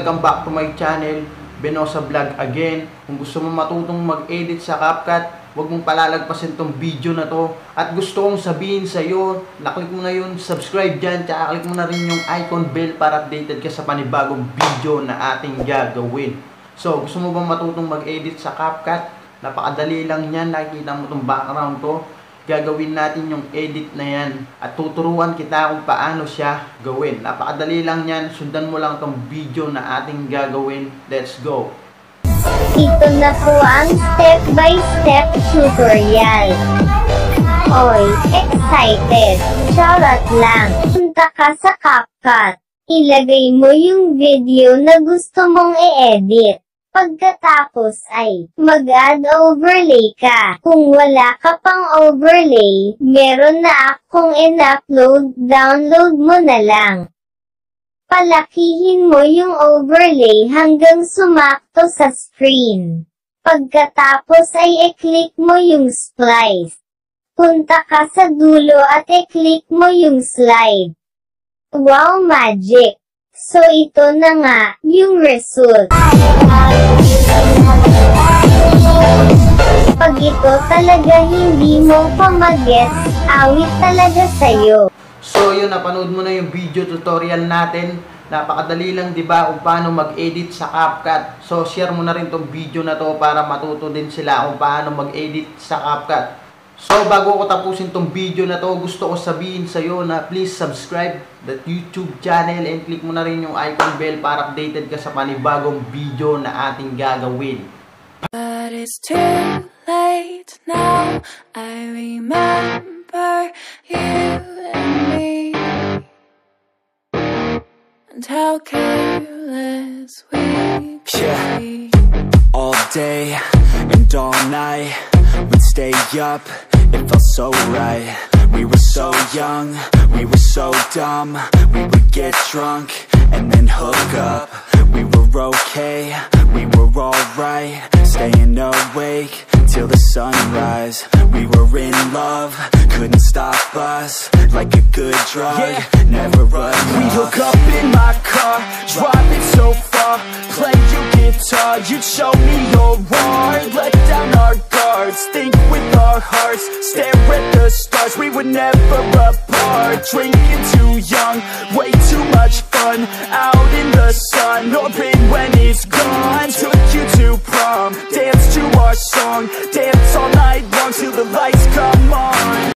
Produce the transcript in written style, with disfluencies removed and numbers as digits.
welcome back to my channel, Benosa Vlog again. Kung gusto mo matutong mag-edit sa Capcut, huwag mong palalagpasin tong video na to. At gusto kong sabihin sa iyo, naklik mo na yun, subscribe dyan, tsaka click mo na rin yung icon bell para updated ka sa panibagong video na ating gagawin. So, gusto mo bang matutong mag-edit sa Capcut? Napakadali lang yan, nakikita mo tong background to. Gagawin natin yung edit na yan at tuturuan kita kung paano siya gawin. Napakadali lang yan, sundan mo lang tong video na ating gagawin. Let's go! Ito na po ang step-by-step tutorial. Oy, excited! Charot lang! Punta ka sa Capcut. Ilagay mo yung video na gusto mong i-edit. Pagkatapos ay mag-add overlay ka. Kung wala ka pang overlay, meron na akong in-upload, download mo na lang. Palakihin mo yung overlay hanggang sumakto sa screen. Pagkatapos ay i-click mo yung splice. Punta ka sa dulo at i-click mo yung slide. Wow, magic! So ito na nga, yung result. Pag ito talaga hindi mo pa mag-gets, awit talaga sa'yo. So yun, napanood mo na yung video tutorial natin. Napakadali lang, di ba, kung paano mag-edit sa Capcut. So share mo na rin tong video na to para matuto din sila kung paano mag-edit sa Capcut. So bago ko tapusin tong video na to, gusto ko sabihin sa iyo na please subscribe the YouTube channel and click mo na rin yung icon bell para updated ka sa panibagong video na ating gagawin. But it's too late now. I remember you and me, and how careless we could be. All day and all night we'd stay up, it felt so right. We were so young, we were so dumb. We would get drunk and then hook up. We were okay, we were alright, staying awake till the sunrise. We were in love, couldn't stop us. Like a good drug, never enough. We hook up in my car, driving so far. Play your guitar, you'd show me your art. Let down our guards, think with our hearts. Stare at the stars, we were never apart. Drinking too young, way too much fun. Out in the sun, orbit when it's gone. Took you to prom, dance to our song. Dance all night long till the